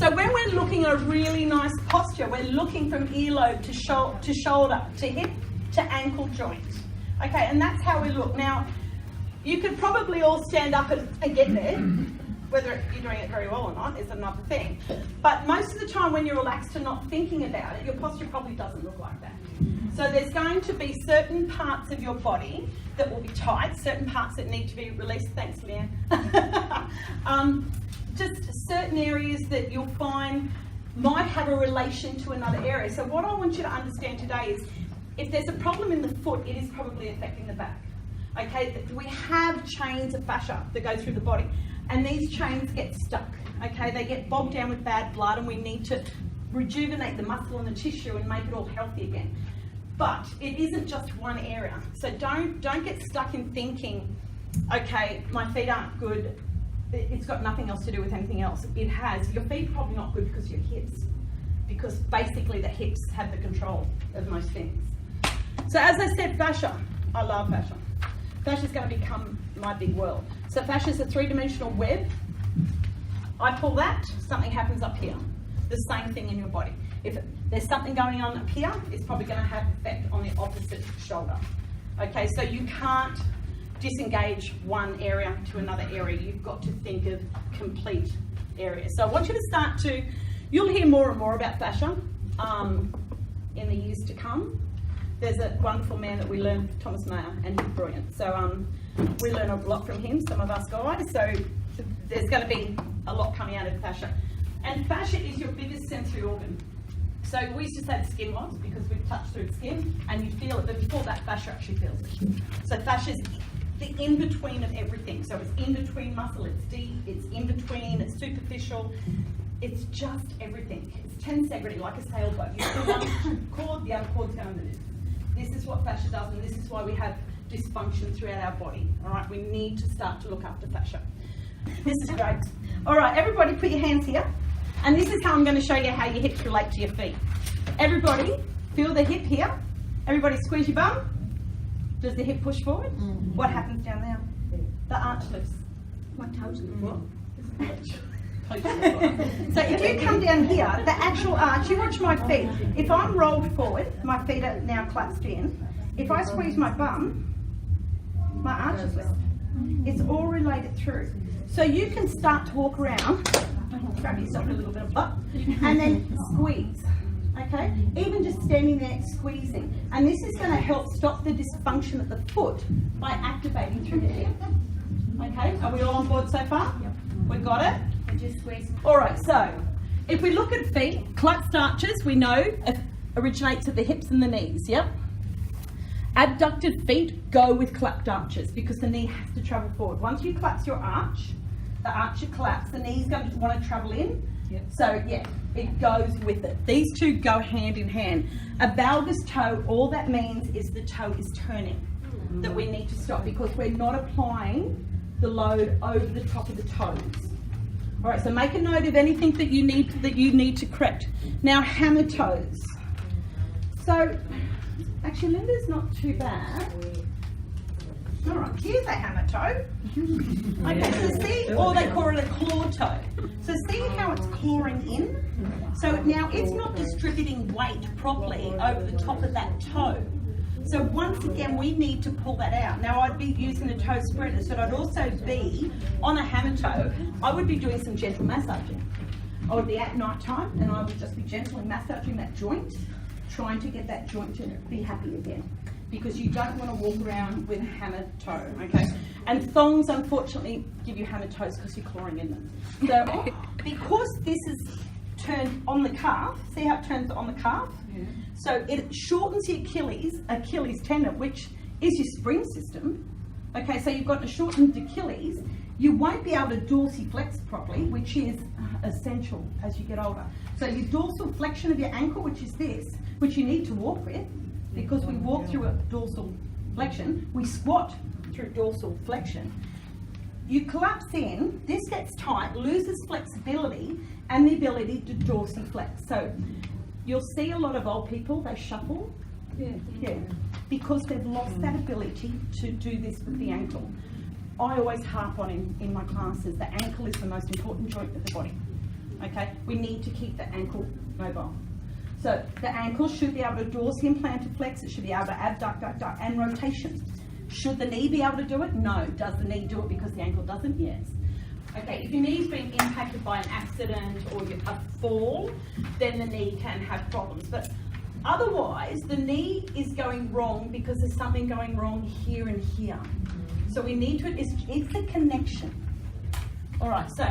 So when we're looking at a really nice posture, we're looking from earlobe to shoulder, to hip, to ankle joint. Okay, and that's how we look. Now, you could probably all stand up and get there. Whether you're doing it very well or not is another thing. But most of the time when you're relaxed and not thinking about it, your posture probably doesn't look like that. So there's going to be certain parts of your body that will be tight, certain parts that need to be released. Thanks, Leanne. Just certain areas that you'll find might have a relation to another area. So what I want you to understand today is if there's a problem in the foot, it is probably affecting the back. Okay, we have chains of fascia that go through the body, and these chains get stuck. Okay, they get bogged down with bad blood, and we need to rejuvenate the muscle and the tissue and make it all healthy again. But it isn't just one area. So don't get stuck in thinking, okay, my feet aren't good. It's got nothing else to do with anything else. It has. Your feet are probably not good because of your hips, because basically the hips have the control of most things. So as I said, fascia. I love fascia. Fascia is going to become my big world. So fascia is a three-dimensional web. I pull that, something happens up here. The same thing in your body. If there's something going on up here, it's probably going to have an effect on the opposite shoulder. Okay, so you can't disengage one area to another area. You've got to think of complete areas. So I want you to start to, you'll hear more and more about fascia in the years to come. There's a wonderful man that we learn, Thomas Mayer, and he's brilliant. So we learn a lot from him, some of us guys. So there's going to be a lot coming out of fascia. And fascia is your biggest sensory organ. So we used to say the skin was, because we touch through the skin and you feel it, but before that, fascia actually feels it. So fascia is the in-between of everything. So it's in-between muscle, it's deep, it's in-between, it's superficial. It's just everything. It's tensegrity, like a sailboat. You pull one cord, the other cord's going to this. This is what fascia does, and this is why we have dysfunction throughout our body. All right, we need to start to look after fascia. This is great. All right, everybody put your hands here. And this is how I'm going to show you how your hips relate to your feet. Everybody, feel the hip here. Everybody squeeze your bum. Does the hip push forward? Mm-hmm. What happens down there? The arch lifts. My toes look what? So if you come down here, the actual arch, you watch my feet. If I'm rolled forward, my feet are now clasped in. If I squeeze my bum, my arch is lifted. It's all related through. So you can start to walk around, grab yourself a little bit of butt, and then squeeze. Okay? Even just standing there squeezing. And this is going to help stop the dysfunction at the foot by activating through the hip. Okay? Are we all on board so far? Yep. We got it? And just squeeze. Alright, so if we look at feet, clutched arches we know originates at the hips and the knees, yep? Abducted feet go with clutched arches because the knee has to travel forward. Once you collapse your arch, the arch should collapse, the knee's going to want to travel in. Yep. So yeah, it goes with it. These two go hand in hand. A valgus toe, all that means is the toe is turning. That we need to stop because we're not applying the load over the top of the toes. All right, so make a note of anything that you need to correct. Now, hammer toes. So actually, Linda's not too bad. All right, here's a hammer toe. Okay, so see, or they call it a claw toe. So see how it's clawing in? So now it's not distributing weight properly over the top of that toe. So once again, we need to pull that out. Now I'd be using a toe spreader, so I'd also be on a hammer toe. I would be doing some gentle massaging. I would be at night time and I would just be gently massaging that joint, trying to get that joint to be happy again. Because you don't want to walk around with a hammer toe, okay? And thongs, unfortunately, give you hammer toes because you're clawing in them. So because this is turned on the calf, see how it turns on the calf? Yeah. So it shortens the Achilles tendon, which is your spring system. Okay, so you've got a shortened Achilles. You won't be able to dorsiflex properly, which is essential as you get older. So your dorsal flexion of your ankle, which is this, which you need to walk with, because we walk through a dorsal flexion, we squat through dorsal flexion. You collapse in, this gets tight, loses flexibility and the ability to dorsiflex. So you'll see a lot of old people, they shuffle, because they've lost that ability to do this with the ankle. I always harp on in my classes, the ankle is the most important joint of the body. Okay, we need to keep the ankle mobile. So the ankle should be able to dorsum plantar flex, it should be able to abduct, and rotation. Should the knee be able to do it? No. Does the knee do it because the ankle doesn't? Yes. Okay, if your knee's been impacted by an accident or a fall, then the knee can have problems. But otherwise, the knee is going wrong because there's something going wrong here and here. So we need to, it's the connection. All right, so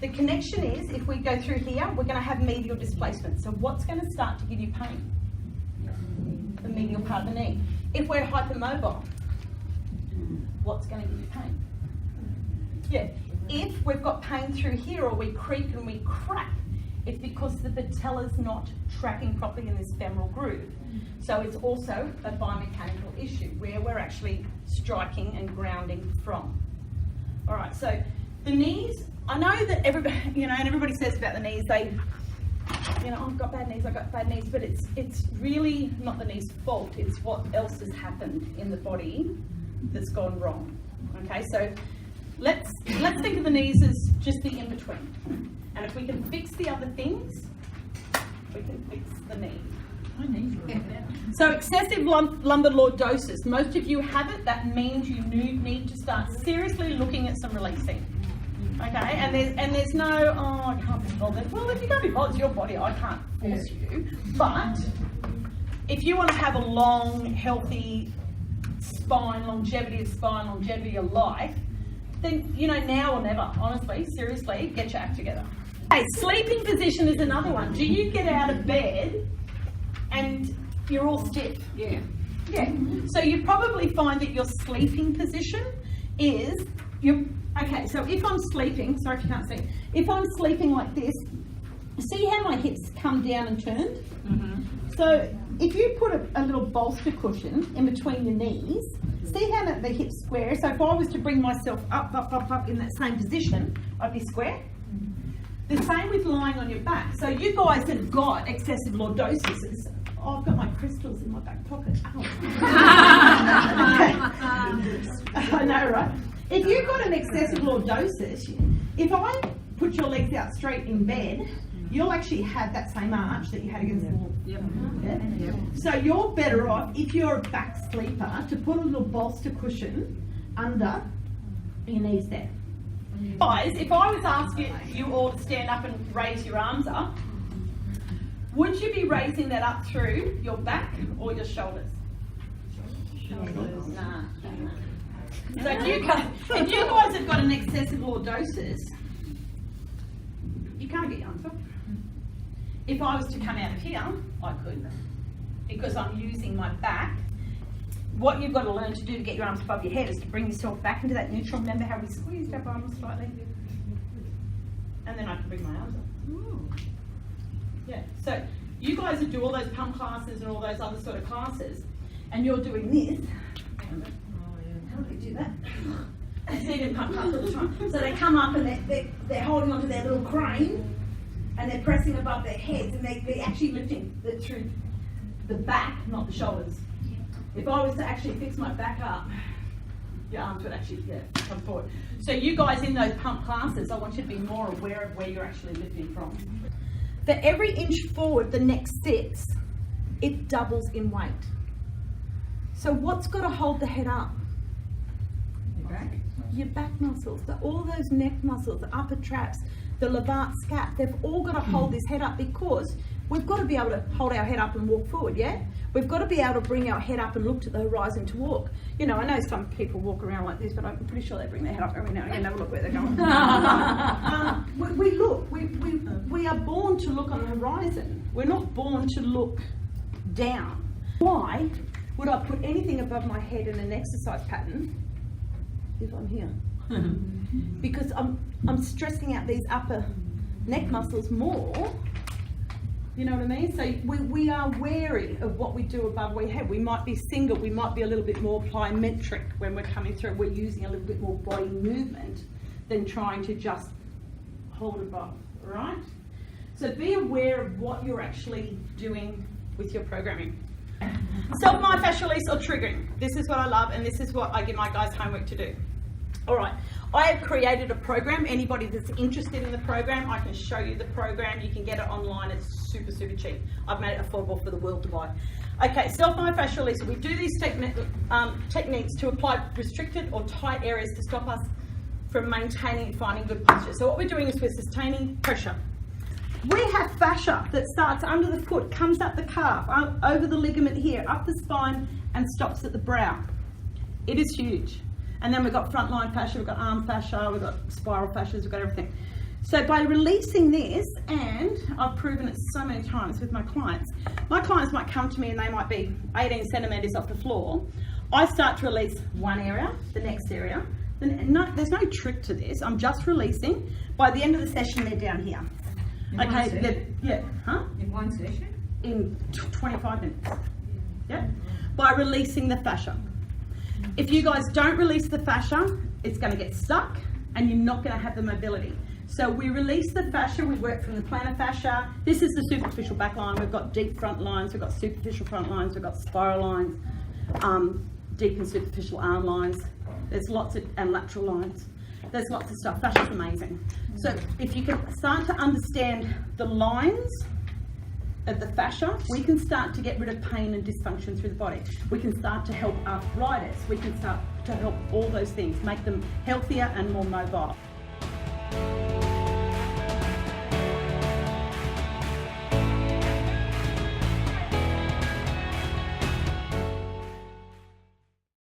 the connection is, if we go through here, we're going to have medial displacement. So what's going to start to give you pain? The medial part of the knee. If we're hypermobile, what's going to give you pain? Yeah. If we've got pain through here or we creak and we crack, it's because the patella's not tracking properly in this femoral groove. So it's also a biomechanical issue where we're actually striking and grounding from. All right, so the knees, I know that everybody, and everybody says about the knees, they, oh, I've got bad knees, but it's really not the knee's fault, it's what else has happened in the body that's gone wrong. Okay, so let's think of the knees as just the in-between. And if we can fix the other things, we can fix the knee. So excessive lumbar lordosis, most of you have it. That means you need to start seriously looking at some releasing. Okay, and there's no, I can't be bothered. Well, if you can't be bothered, it's your body, I can't force you. But if you want to have a long, healthy spine, longevity of spine, longevity of life, then, now or never, honestly, seriously, get your act together. Okay, sleeping position is another one. Do you get out of bed and you're all stiff? Yeah. So you probably find that your sleeping position is, okay, so if I'm sleeping, sorry if you can't see, if I'm sleeping like this, see how my hips come down and turned? Mm-hmm. So if you put a little bolster cushion in between your knees, see how the hips square? So if I was to bring myself up in that same position, I'd be square. The same with lying on your back. So you guys that have got excessive lordosis, I've got my crystals in my back pocket. I know, right? If you've got an excessive lordosis, if I put your legs out straight in bed, you'll actually have that same arch that you had against the wall. Yep. Yeah? So you're better off, if you're a back sleeper, to put a little bolster cushion under your knees there. Guys, if I was asking you all to stand up and raise your arms up, would you be raising that up through your back or your shoulders? Shoulders. Nah. So if you guys have got an excessive lordosis, you can't get your arms up. If I was to come out of here, I could, because I'm using my back. What you've got to learn to do to get your arms above your head is to bring yourself back into that neutral. Remember how we squeezed our arms slightly? And then I can bring my arms up. Ooh. Yeah, so you guys who do all those pump classes and all those other sort of classes, and you're doing this. How do they do that? I see them pump classes all the time. So they come up and they're holding onto their little crane, and they're pressing above their heads, and they're actually lifting it through the back, not the shoulders. If I was to actually fix my back up, your arms would actually come forward. So you guys in those pump classes, I want you to be more aware of where you're actually lifting from. For every inch forward the neck sits, it doubles in weight. So what's got to hold the head up? Your back muscles, all those neck muscles, the upper traps, the Levant scap, they've all got to hold this head up, because we've got to be able to hold our head up and walk forward, yeah? We've got to be able to bring our head up and look to the horizon to walk. I know some people walk around like this, but I'm pretty sure they bring their head up every now and again, have a look where they're going. We are born to look on the horizon. We're not born to look down. Why would I put anything above my head in an exercise pattern if I'm here? Because I'm stressing out these upper neck muscles more. You know what I mean? So we are wary of what we do above our head. We might be single, we might be a little bit more plyometric when we're coming through. We're using a little bit more body movement than trying to just hold above, all right? So be aware of what you're actually doing with your programming. Self-myofascial release or triggering. This is what I love, and this is what I give my guys homework to do. All right, I have created a program. Anybody that's interested in the program, I can show you the program. You can get it online. It's super, super cheap. I've made it affordable for the world to buy. Okay, self-myofascial release. We do these techniques to apply restricted or tight areas to stop us from maintaining and finding good posture. So what we're doing is we're sustaining pressure. We have fascia that starts under the foot, comes up the calf, over the ligament here, up the spine, and stops at the brow. It is huge. And then we've got frontline fascia, we've got arm fascia, we've got spiral fascias, we've got everything. So by releasing this, and I've proven it so many times with my clients might come to me and they might be 18 centimetres off the floor. I start to release one area, the next area. There's no trick to this. I'm just releasing. By the end of the session, they're down here. In one session? In 25 minutes. Yeah. By releasing the fascia. If you guys don't release the fascia, it's going to get stuck and you're not going to have the mobility. So we release the fascia, we work from the plantar fascia. This is the superficial back line. We've got deep front lines, we've got superficial front lines, we've got spiral lines, deep and superficial arm lines. There's lots of, and lateral lines. There's lots of stuff. Fascia's amazing. So if you can start to understand the lines of the fascia, we can start to get rid of pain and dysfunction through the body. We can start to help arthritis. We can start to help all those things, make them healthier and more mobile.